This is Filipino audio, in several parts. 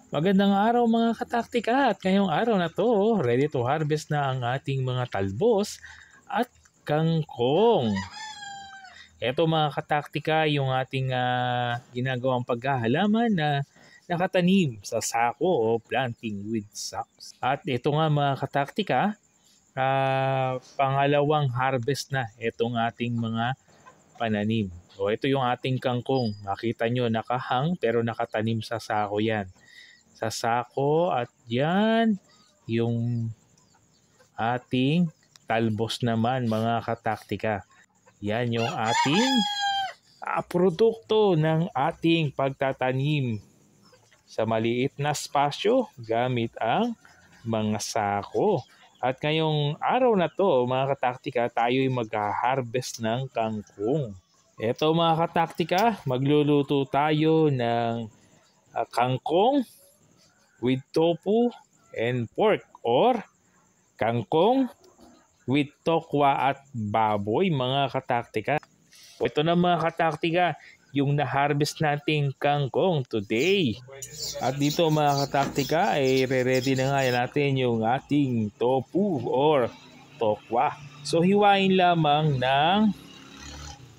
Magandang araw mga kataktika at ngayong araw na to, ready to harvest na ang ating mga talbos at kangkong. Ito mga kataktika yung ating ginagawang paghahalaman na nakatanim sa sako o planting with sacks. At ito nga mga kataktika, pangalawang harvest na itong ating mga pananim. O ito yung ating kangkong. Makita nyo nakahang pero nakatanim sa sako yan. Sa sako at yan yung ating talbos naman mga kataktika. Yan yung ating produkto ng ating pagtatanim sa maliit na spasyo gamit ang mga sako. At ngayong araw na to mga kataktika, tayo'y mag-harvest ng kangkong. Ito mga kataktika, magluluto tayo ng kangkong with tofu and pork or kangkong with tokwa at baboy mga kataktika. Ito na mga kataktika, yung na-harvest nating kangkong today. At dito mga kataktika ay re-ready na nga natin yung ating tofu or tokwa. So hiwain lamang ng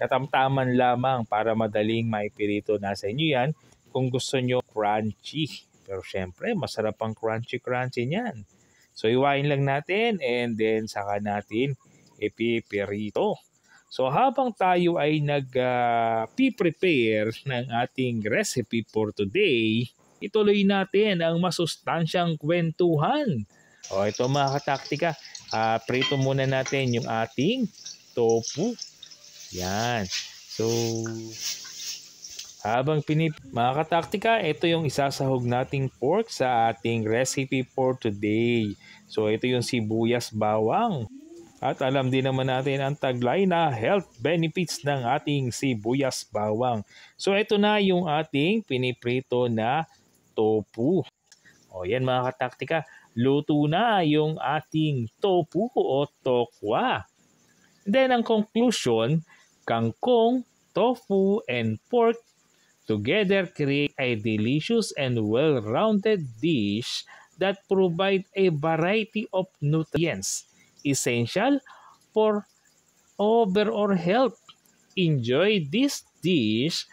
katamtaman lamang para madaling maipirito. Nasa inyo yan kung gusto nyo crunchy. Pero syempre, masarap ang crunchy-crunchy niyan. So, iwain lang natin and then saka natin ipipirito. So, habang tayo ay nag-prepare ng ating recipe for today, ituloy natin ang masustansyang kwentuhan. O, ito mga kataktika, prito muna natin yung ating tofu. Yan. So, habang mga kataktika, ito yung isasahog nating pork sa ating recipe for today. So ito yung sibuyas bawang. At alam din naman natin ang taglay na health benefits ng ating sibuyas bawang. So ito na yung ating piniprito na tofu. O yan mga kataktika, luto na yung ating tofu o tokwa. Then ang conclusion, kangkong, tofu, and pork together create a delicious and well-rounded dish that provide a variety of nutrients essential for overall health. Enjoy this dish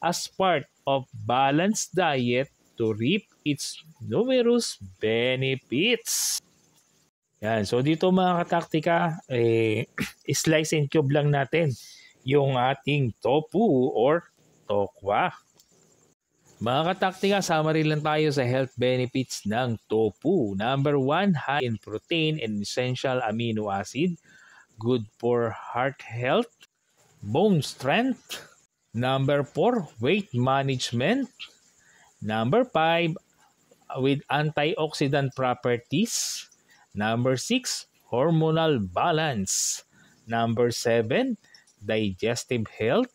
as part of balanced diet to reap its numerous benefits. Yan. So dito mga kataktika, slice and cube lang natin yung ating tofu or tokwa. Mga kataktika, summary lang tayo sa health benefits ng tofu. Number 1, high in protein and essential amino acid. Good for heart health, bone strength. Number 4, weight management. Number 5, with antioxidant properties. Number 6, hormonal balance. Number 7, digestive health.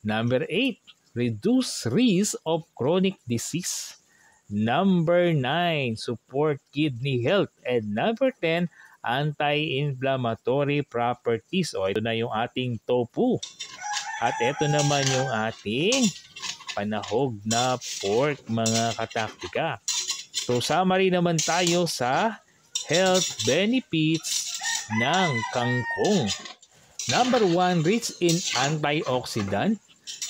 Number 8, reduce risk of chronic disease. Number 9, support kidney health. And number 10, anti-inflammatory properties. O ito na yung ating tofu. At ito naman yung ating panahog na pork mga kataktika. So summary naman tayo sa health benefits ng kangkong. Number 1, rich in antioxidant.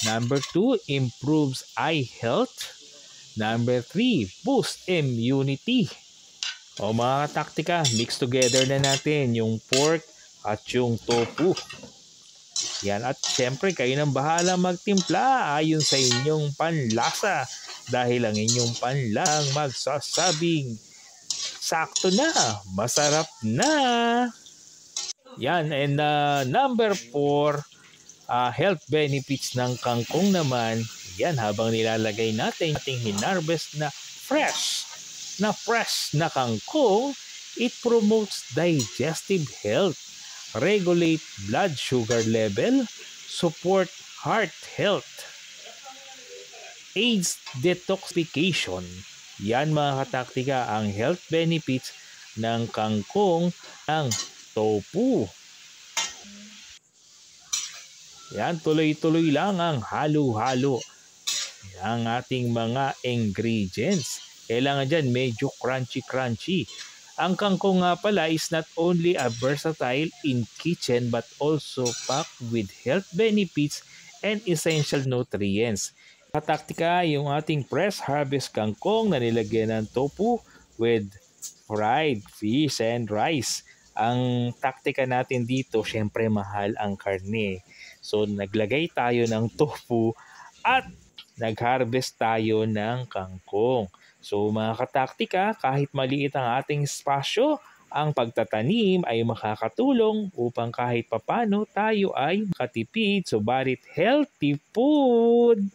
Number 2, improves eye health. Number 3, boost immunity. O mga kataktika, mix together na natin yung pork at yung tofu. Yan, at syempre kayo nang bahala magtimpla ayon sa inyong panlasa. Dahil ang inyong panlang magsasabing sakto na, masarap na. Yan, and number 4, health benefits ng kangkong naman, yan habang nilalagay natin ating hinarvest na fresh na kangkong, it promotes digestive health, regulate blood sugar level, support heart health, aids detoxification. Yan mga kataktika ang health benefits ng kangkong ng tofu. Yan, tuloy-tuloy lang ang halo-halo. ang ating mga ingredients. Kailangan dyan medyo crunchy-crunchy. Ang kangkong nga pala is not only a versatile in kitchen but also packed with health benefits and essential nutrients. Kataktika yung ating press harvest kangkong na nilagyan ng tofu with fried fish and rice. Ang taktika natin dito, syempre mahal ang karne. So naglagay tayo ng tofu at nag-harvest tayo ng kangkong. So mga kataktika, kahit maliit ang ating espasyo, ang pagtatanim ay makakatulong upang kahit papano tayo ay makatipid subalit healthy food.